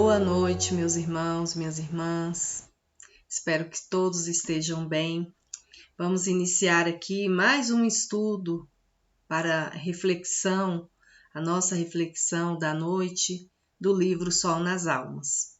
Boa noite, meus irmãos, minhas irmãs. Espero que todos estejam bem. Vamos iniciar aqui mais um estudo para reflexão, a nossa reflexão da noite do livro Sol nas Almas.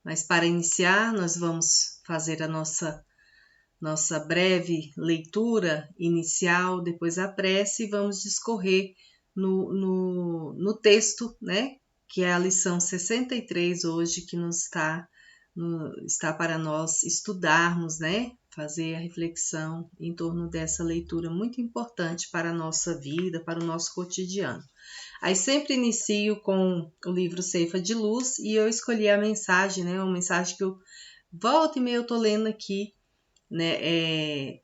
Mas para iniciar, nós vamos fazer a nossa breve leitura inicial, depois a prece, e vamos discorrer no texto, né? Que é a lição 63 hoje, que está para nós estudarmos, né? Fazer a reflexão em torno dessa leitura muito importante para a nossa vida, para o nosso cotidiano. Aí sempre inicio com o livro Ceifa de Luz e eu escolhi a mensagem, né? Uma mensagem que eu volta e meia eu tô lendo aqui, né?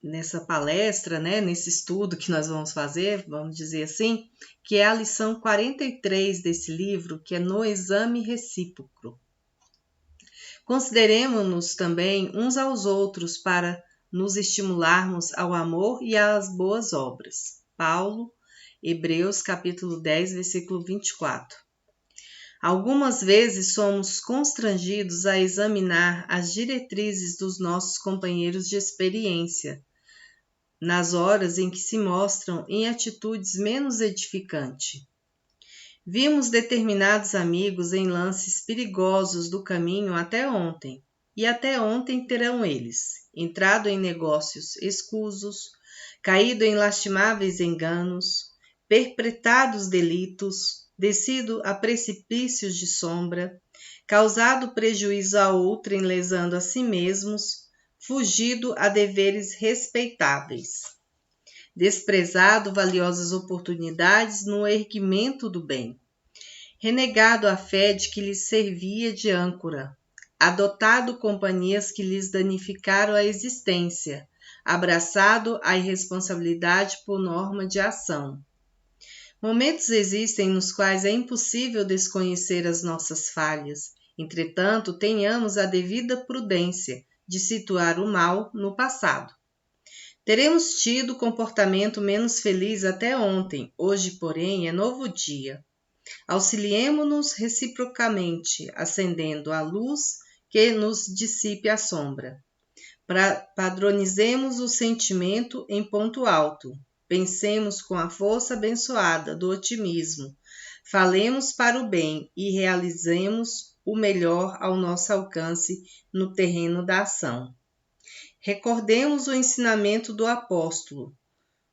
Nessa palestra, né, nesse estudo que nós vamos fazer, vamos dizer assim, que é a lição 43 desse livro, que é no exame recíproco. Consideremos-nos também uns aos outros para nos estimularmos ao amor e às boas obras. Paulo, Hebreus, capítulo 10, versículo 24. Algumas vezes somos constrangidos a examinar as diretrizes dos nossos companheiros de experiência, nas horas em que se mostram em atitudes menos edificantes. Vimos determinados amigos em lances perigosos do caminho até ontem, e até ontem terão eles entrado em negócios escusos, caído em lastimáveis enganos, perpetrados delitos, descido a precipícios de sombra, causado prejuízo a outrem lesando a si mesmos, fugido a deveres respeitáveis, desprezado valiosas oportunidades no erguimento do bem, renegado a fé de que lhes servia de âncora, adotado companhias que lhes danificaram a existência, abraçado a irresponsabilidade por norma de ação. Momentos existem nos quais é impossível desconhecer as nossas falhas, entretanto, tenhamos a devida prudência de situar o mal no passado. Teremos tido comportamento menos feliz até ontem, hoje, porém, é novo dia. Auxiliemo-nos reciprocamente, acendendo a luz que nos dissipe a sombra. Padronizemos o sentimento em ponto alto. Pensemos com a força abençoada do otimismo. Falemos para o bem e realizemos o melhor ao nosso alcance no terreno da ação. Recordemos o ensinamento do apóstolo,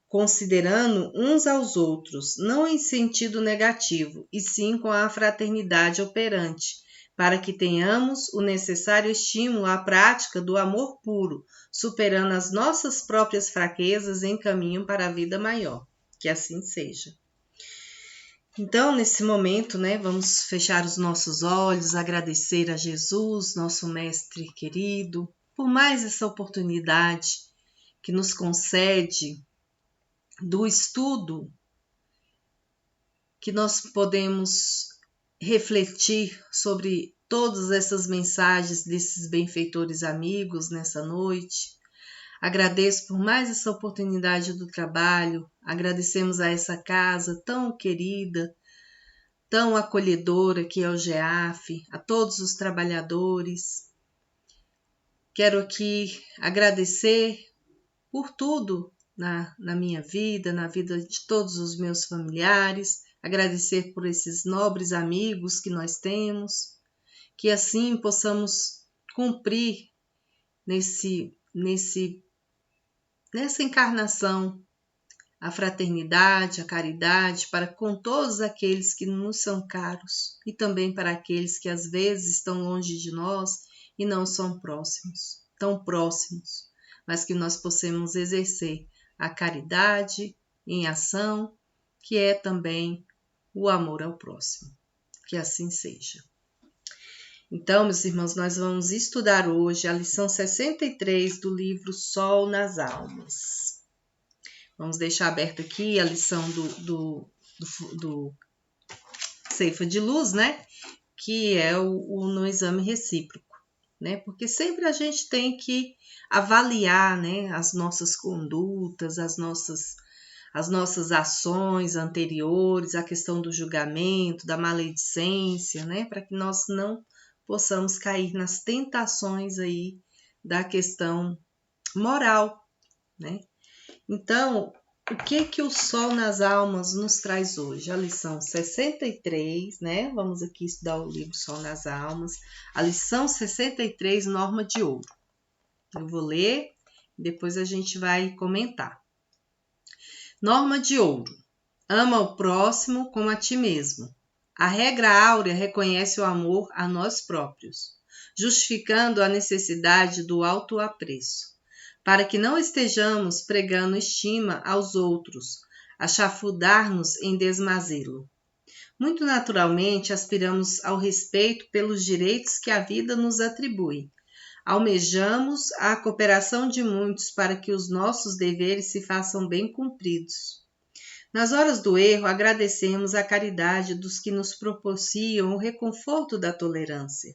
considerando uns aos outros, não em sentido negativo, e sim com a fraternidade operante, para que tenhamos o necessário estímulo à prática do amor puro, superando as nossas próprias fraquezas em caminho para a vida maior. Que assim seja. Então, nesse momento, né, vamos fechar os nossos olhos, agradecer a Jesus, nosso mestre querido, por mais essa oportunidade que nos concede do estudo, que nós podemos refletir sobre todas essas mensagens desses benfeitores amigos nessa noite. Agradeço por mais essa oportunidade do trabalho, agradecemos a essa casa tão querida, tão acolhedora que é o GEAF, a todos os trabalhadores. Quero aqui agradecer por tudo na minha vida, na vida de todos os meus familiares, agradecer por esses nobres amigos que nós temos, que assim possamos cumprir nessa encarnação a fraternidade, a caridade para com todos aqueles que nos são caros e também para aqueles que às vezes estão longe de nós e não são tão próximos, mas que nós possamos exercer a caridade em ação, que é também o amor ao próximo. Que assim seja. Então, meus irmãos, nós vamos estudar hoje a lição 63 do livro Sol nas Almas. Vamos deixar aberto aqui a lição do Ceifa de Luz, né? Que é o no exame recíproco, né? Porque sempre a gente tem que avaliar, né, as nossas condutas, as nossas ações anteriores, a questão do julgamento, da maledicência, né? Para que nós não possamos cair nas tentações aí da questão moral, né? Então, o que o Sol nas Almas nos traz hoje? A lição 63, né? Vamos aqui estudar o livro Sol nas Almas. A lição 63, Norma de Ouro. Eu vou ler, depois a gente vai comentar. Norma de Ouro. Ama o próximo como a ti mesmo. A regra áurea reconhece o amor a nós próprios, justificando a necessidade do autoapreço, para que não estejamos pregando estima aos outros, a chafurdar-nos em desmazê-lo. Muito naturalmente aspiramos ao respeito pelos direitos que a vida nos atribui. Almejamos a cooperação de muitos para que os nossos deveres se façam bem cumpridos. Nas horas do erro, agradecemos a caridade dos que nos propiciam o reconforto da tolerância.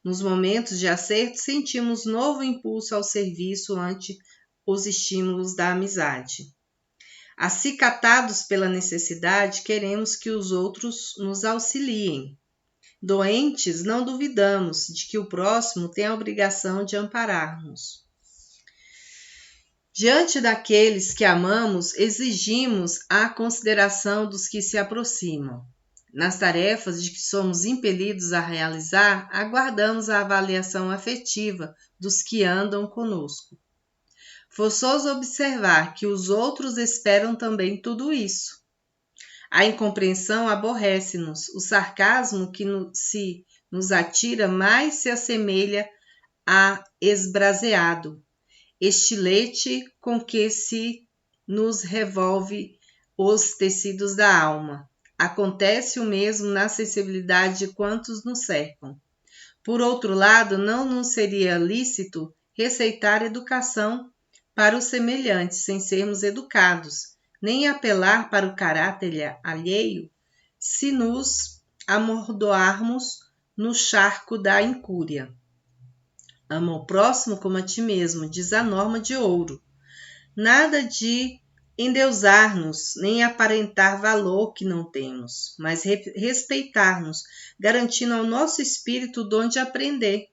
Nos momentos de acerto, sentimos novo impulso ao serviço ante os estímulos da amizade. Acicatados pela necessidade, queremos que os outros nos auxiliem. Doentes, não duvidamos de que o próximo tem a obrigação de amparar-nos. Diante daqueles que amamos, exigimos a consideração dos que se aproximam. Nas tarefas de que somos impelidos a realizar, aguardamos a avaliação afetiva dos que andam conosco. Forçoso observar que os outros esperam também tudo isso. A incompreensão aborrece-nos, o sarcasmo que se nos atira mais se assemelha a esbraseado, estilete com que se nos revolve os tecidos da alma. Acontece o mesmo na sensibilidade de quantos nos cercam. Por outro lado, não nos seria lícito receitar educação para os semelhantes sem sermos educados, nem apelar para o caráter alheio se nos amordoarmos no charco da incúria. Ama o próximo como a ti mesmo, diz a Norma de Ouro. Nada de endeusar-nos, nem aparentar valor que não temos, mas respeitar-nos, garantindo ao nosso espírito o dom de aprender,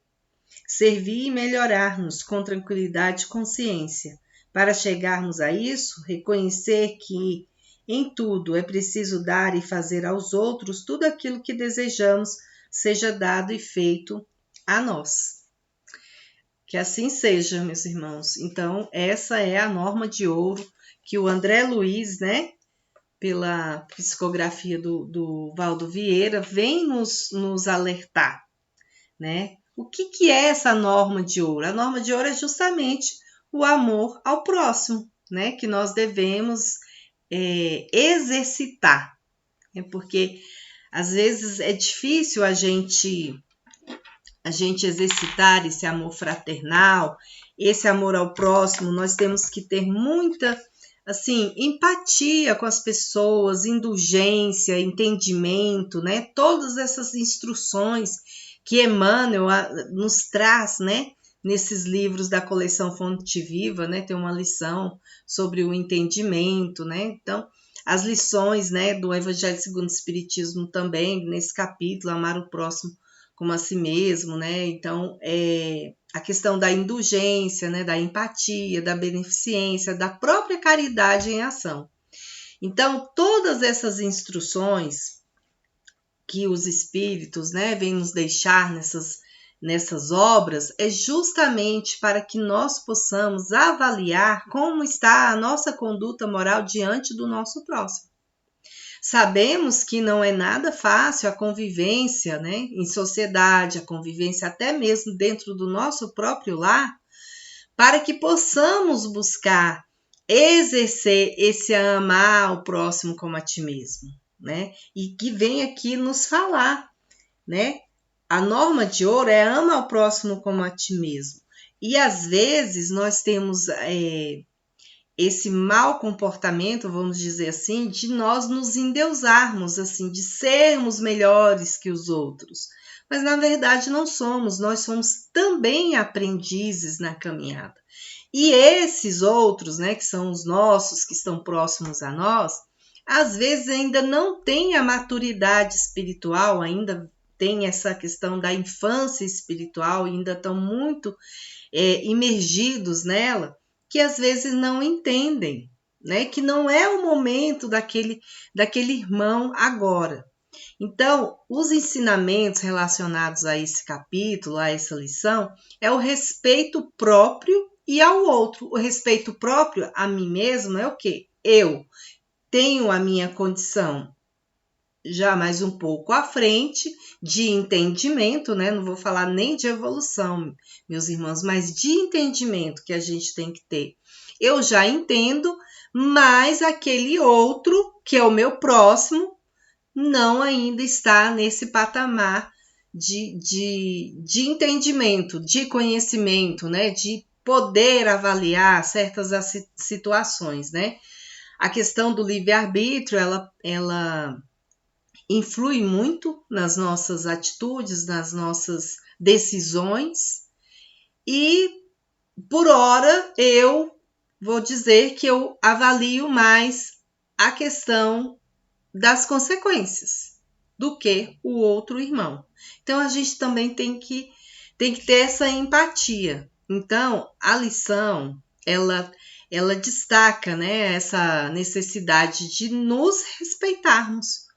servir e melhorar-nos com tranquilidade e consciência. Para chegarmos a isso, reconhecer que em tudo é preciso dar e fazer aos outros tudo aquilo que desejamos seja dado e feito a nós. Que assim seja, meus irmãos. Então, essa é a norma de ouro que o André Luiz, né, pela psicografia do Valdo Vieira, vem nos alertar, né? O que é essa norma de ouro? A norma de ouro é justamente o amor ao próximo, né? Que nós devemos exercitar, né? Porque às vezes é difícil a gente exercitar esse amor fraternal, esse amor ao próximo. Nós temos que ter muita, assim, empatia com as pessoas, indulgência, entendimento, né? Todas essas instruções que Emmanuel nos traz, né? Nesses livros da coleção Fonte Viva, né? Tem uma lição sobre o entendimento, né? Então, as lições, né, do Evangelho segundo o Espiritismo também, nesse capítulo, amar o próximo como a si mesmo, né? Então, a questão da indulgência, né, da empatia, da beneficência, da própria caridade em ação. Então, todas essas instruções que os espíritos, né, vêm nos deixar nessas obras é justamente para que nós possamos avaliar como está a nossa conduta moral diante do nosso próximo. Sabemos que não é nada fácil a convivência, né, em sociedade, a convivência até mesmo dentro do nosso próprio lar, para que possamos buscar exercer esse amar ao próximo como a ti mesmo, né? E que vem aqui nos falar, né? A norma de ouro é ama ao próximo como a ti mesmo. E às vezes nós temos esse mau comportamento, vamos dizer assim, de nós nos endeusarmos, assim, de sermos melhores que os outros. Mas na verdade não somos, nós somos também aprendizes na caminhada. E esses outros, né, que são os nossos, que estão próximos a nós, às vezes ainda não têm a maturidade espiritual, ainda tem essa questão da infância espiritual, ainda estão muito imergidos nela, que às vezes não entendem, né, que não é o momento daquele irmão agora. Então, os ensinamentos relacionados a esse capítulo, a essa lição, é o respeito próprio e ao outro. O respeito próprio a mim mesmo é o quê? Eu tenho a minha condição já mais um pouco à frente de entendimento, né? Não vou falar nem de evolução, meus irmãos, mas de entendimento que a gente tem que ter. Eu já entendo, mas aquele outro, que é o meu próximo, não ainda está nesse patamar de entendimento, de conhecimento, né? De poder avaliar certas situações, né? A questão do livre-arbítrio, ela influi muito nas nossas atitudes, nas nossas decisões, e por hora eu vou dizer que eu avalio mais a questão das consequências do que o outro irmão. Então a gente também tem que ter essa empatia. Então a lição ela destaca, né, essa necessidade de nos respeitarmos,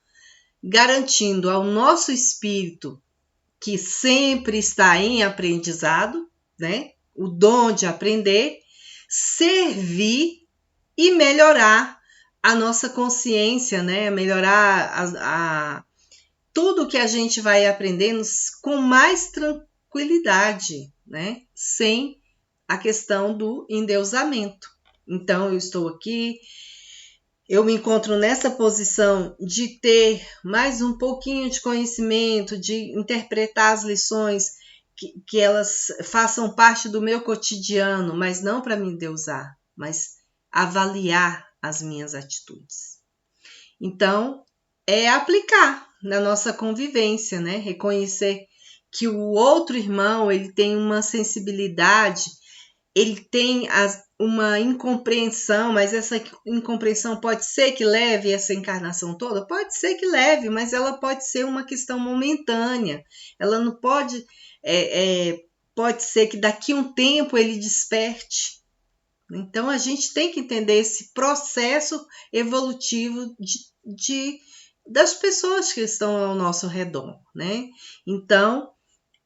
garantindo ao nosso espírito, que sempre está em aprendizado, né, o dom de aprender, servir e melhorar a nossa consciência, né, melhorar tudo que a gente vai aprendendo com mais tranquilidade, né, sem a questão do endeusamento. Então, eu estou aqui, eu me encontro nessa posição de ter mais um pouquinho de conhecimento, de interpretar as lições, que elas façam parte do meu cotidiano, mas não para me endeusar, mas avaliar as minhas atitudes. Então, é aplicar na nossa convivência, né? Reconhecer que o outro irmão, ele tem uma sensibilidade, ele tem uma incompreensão, mas essa incompreensão pode ser que leve essa encarnação toda? Pode ser que leve, mas ela pode ser uma questão momentânea. Ela não pode... pode ser que daqui a um tempo ele desperte. Então, a gente tem que entender esse processo evolutivo das pessoas que estão ao nosso redor, né? Então,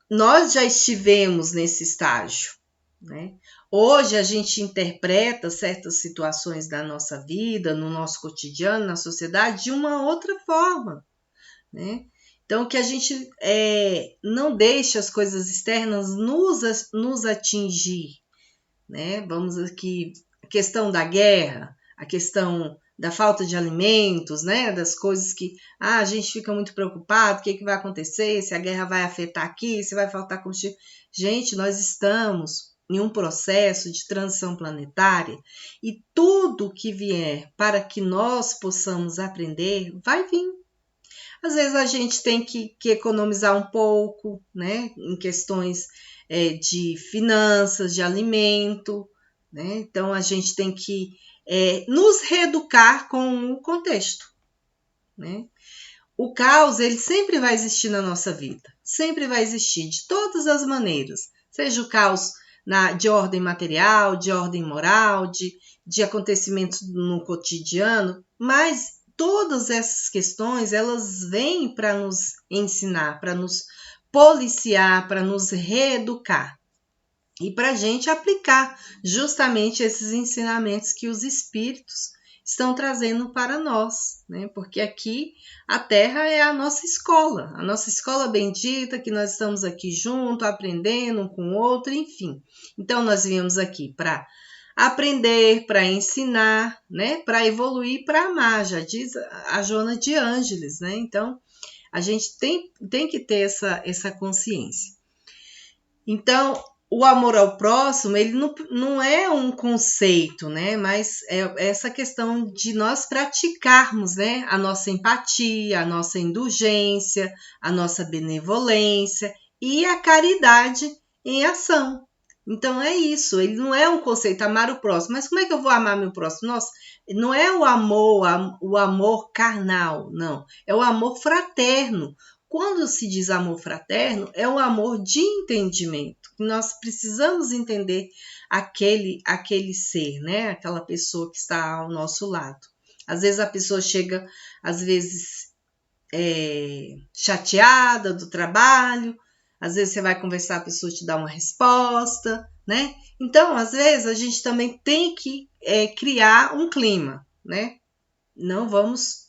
nós já estivemos nesse estágio, né? Hoje a gente interpreta certas situações da nossa vida, no nosso cotidiano, na sociedade, de uma outra forma, né? Então, que a gente não deixe as coisas externas nos atingir, né? Vamos aqui, a questão da guerra, a questão da falta de alimentos, né? Das coisas que a gente fica muito preocupado, o que vai acontecer, se a guerra vai afetar aqui, se vai faltar combustível. Gente, nós estamos em um processo de transição planetária e tudo que vier para que nós possamos aprender, vai vir. Às vezes a gente tem que economizar um pouco, né, em questões de finanças, de alimento, né? Então a gente tem que nos reeducar com o contexto, né? O caos, ele sempre vai existir na nossa vida, sempre vai existir, de todas as maneiras, seja o caos de ordem material, de ordem moral, de acontecimentos no cotidiano, mas todas essas questões, elas vêm para nos ensinar, para nos policiar, para nos reeducar e para a gente aplicar justamente esses ensinamentos que os espíritos estão trazendo para nós, né? Porque aqui a Terra é a nossa escola bendita, que nós estamos aqui junto, aprendendo um com o outro, enfim. Então, nós viemos aqui para aprender, para ensinar, né? Para evoluir, para amar, já diz a Joana de Ângeles, né? Então, a gente tem que ter essa consciência. Então, o amor ao próximo, ele não é um conceito, né? Mas é essa questão de nós praticarmos, né? A nossa empatia, a nossa indulgência, a nossa benevolência e a caridade em ação. Então é isso, ele não é um conceito, amar o próximo. Mas como é que eu vou amar meu próximo? Nossa, não é o amor carnal, não. É o amor fraterno. Quando se diz amor fraterno, é um amor de entendimento. Nós precisamos entender aquele ser, né? Aquela pessoa que está ao nosso lado. Às vezes a pessoa chega, às vezes, chateada do trabalho, às vezes você vai conversar, a pessoa te dá uma resposta, né? Então, às vezes, a gente também tem que criar um clima, né? Não vamos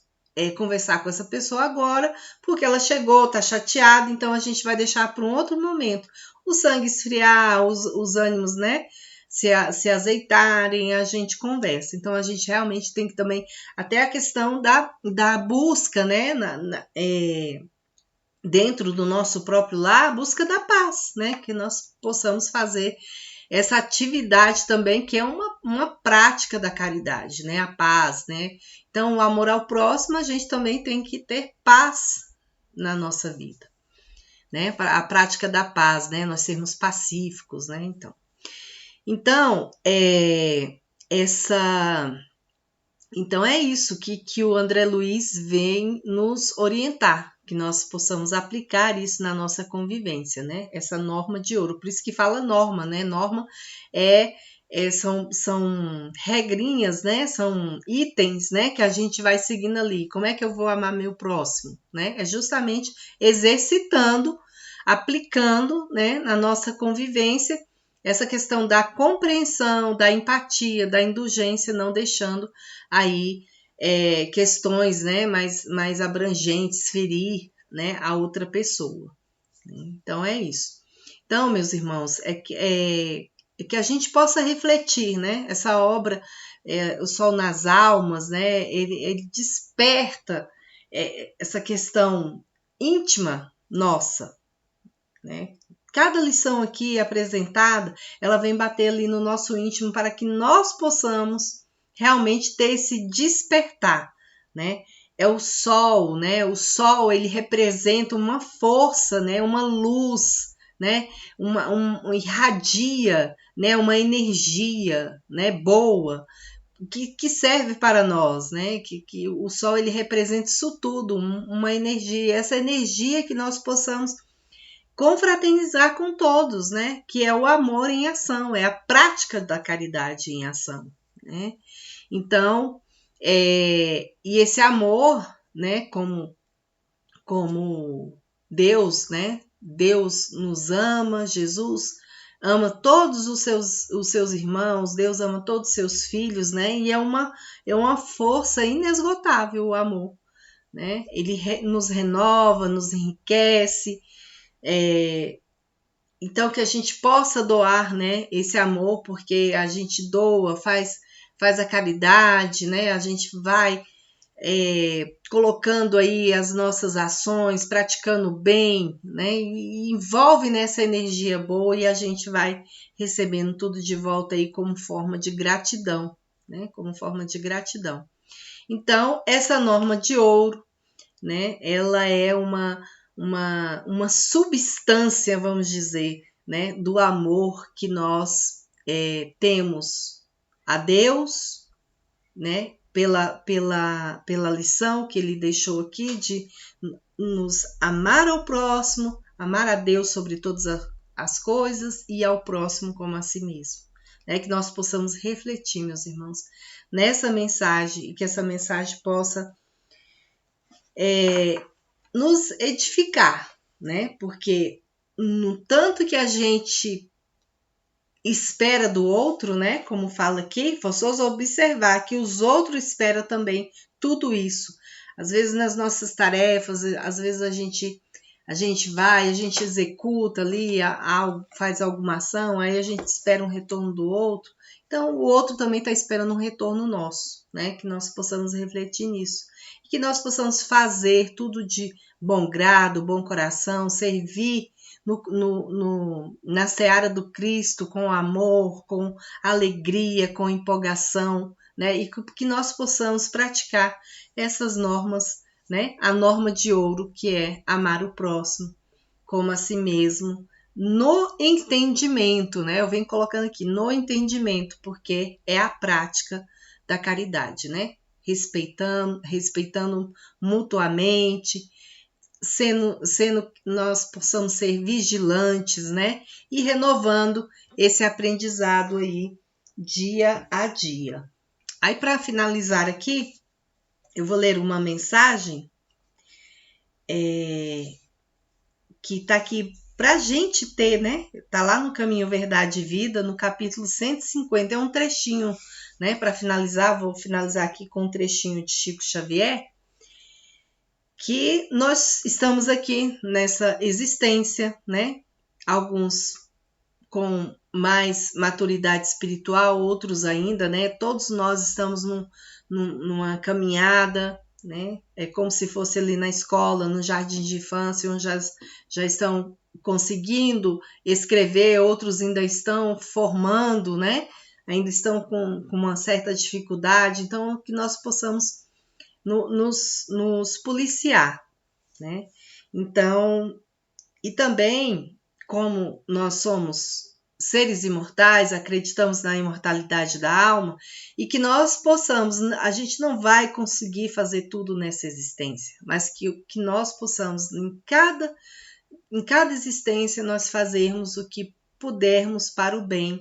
conversar com essa pessoa agora, porque ela chegou, está chateada, então a gente vai deixar para um outro momento. O sangue esfriar, os ânimos, né? Se azeitarem, a gente conversa. Então, a gente realmente tem que também, até a questão da busca, né? Dentro do nosso próprio lar, a busca da paz, né? Que nós possamos fazer essa atividade também, que é uma prática da caridade, né? A paz, né? Então, o amor ao próximo, a gente também tem que ter paz na nossa vida, né? A prática da paz, né? Nós sermos pacíficos, né? Então Então é isso que o André Luiz vem nos orientar, que nós possamos aplicar isso na nossa convivência, né? Essa norma de ouro, por isso que fala norma, né? Norma são regrinhas, né? São itens, né? Que a gente vai seguindo ali. Como é que eu vou amar meu próximo, né? É justamente exercitando, aplicando, né? Na nossa convivência, essa questão da compreensão, da empatia, da indulgência, não deixando aí questões, né, mais abrangentes, ferir, né, a outra pessoa. Então é isso. Então, meus irmãos, é que a gente possa refletir, né? Essa obra, O Sol nas Almas, né? Ele desperta essa questão íntima nossa, né? Cada lição aqui apresentada, ela vem bater ali no nosso íntimo para que nós possamos realmente ter esse despertar, né? É o sol, né? O sol, ele representa uma força, né? Uma luz, né? Irradia, né? Uma energia, né? Boa, que serve para nós, né? Que o sol, ele representa isso tudo, uma energia. Essa energia que nós possamos confraternizar com todos, né? Que é o amor em ação, é a prática da caridade em ação, né? Então, e esse amor, né? Como Deus, né? Deus nos ama, Jesus ama todos os seus irmãos, Deus ama todos os seus filhos, né? E é uma força inesgotável o amor, né? Ele nos renova, nos enriquece. Então, que a gente possa doar, né, esse amor, porque a gente doa, faz a caridade, né, a gente vai colocando aí as nossas ações, praticando bem, né, e envolve nessa energia boa e a gente vai recebendo tudo de volta aí como forma de gratidão, né, como forma de gratidão. Então, essa norma de ouro, né, ela é uma substância, vamos dizer, né, do amor que nós temos a Deus, né, pela lição que ele deixou aqui de nos amar ao próximo, amar a Deus sobre todas as coisas e ao próximo como a si mesmo. Né, que nós possamos refletir, meus irmãos, nessa mensagem e que essa mensagem possa nos edificar, né? Porque no tanto que a gente espera do outro, né? Como fala aqui, forçoso observar que os outros esperam também tudo isso. Às vezes nas nossas tarefas, às vezes a gente vai, a gente executa ali algo, faz alguma ação, aí a gente espera um retorno do outro. Então o outro também está esperando um retorno nosso, né? Que nós possamos refletir nisso. E que nós possamos fazer tudo de bom grado, bom coração, servir na seara do Cristo com amor, com alegria, com empolgação, né? E que nós possamos praticar essas normas, né? A norma de ouro, que é amar o próximo como a si mesmo, no entendimento, né? Eu venho colocando aqui no entendimento, porque é a prática da caridade, né? Respeitando mutuamente, sendo nós possamos ser vigilantes, né? E renovando esse aprendizado aí dia a dia. Aí, para finalizar aqui, eu vou ler uma mensagem que está aqui para a gente ter, né? Está lá no Caminho Verdade e Vida, no capítulo 150. É um trechinho, né? Para finalizar, vou finalizar aqui com um trechinho de Chico Xavier, que nós estamos aqui nessa existência, né? Alguns com mais maturidade espiritual, outros ainda, né? Todos nós estamos numa caminhada, né? É como se fosse ali na escola, no jardim de infância, onde já estão conseguindo escrever, outros ainda estão formando, né? Ainda estão com uma certa dificuldade, então que nós possamos nos policiar, né? Então, e também, como nós somos seres imortais, acreditamos na imortalidade da alma, e que nós possamos, a gente não vai conseguir fazer tudo nessa existência, mas que nós possamos, em cada existência, nós fazermos o que pudermos para o bem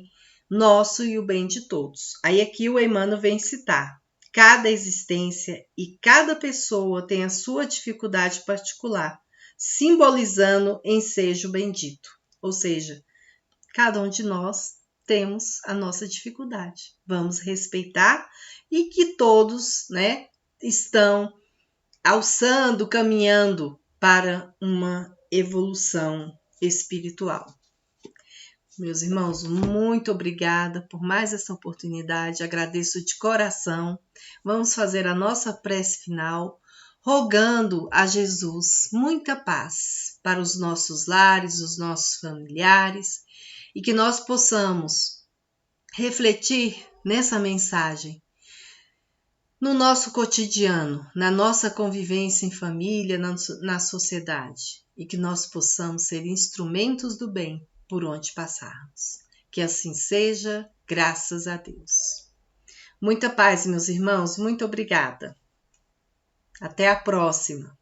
nosso e o bem de todos. Aí aqui o Emmanuel vem citar: cada existência e cada pessoa tem a sua dificuldade particular, simbolizando ensejo bendito. Ou seja, cada um de nós temos a nossa dificuldade. Vamos respeitar e que todos, né, estão alçando, caminhando para uma evolução espiritual. Meus irmãos, muito obrigada por mais essa oportunidade, agradeço de coração. Vamos fazer a nossa prece final, rogando a Jesus muita paz para os nossos lares, os nossos familiares, e que nós possamos refletir nessa mensagem no nosso cotidiano, na nossa convivência em família, na sociedade, e que nós possamos ser instrumentos do bem por onde passarmos. Que assim seja, graças a Deus. Muita paz, meus irmãos, muito obrigada. Até a próxima.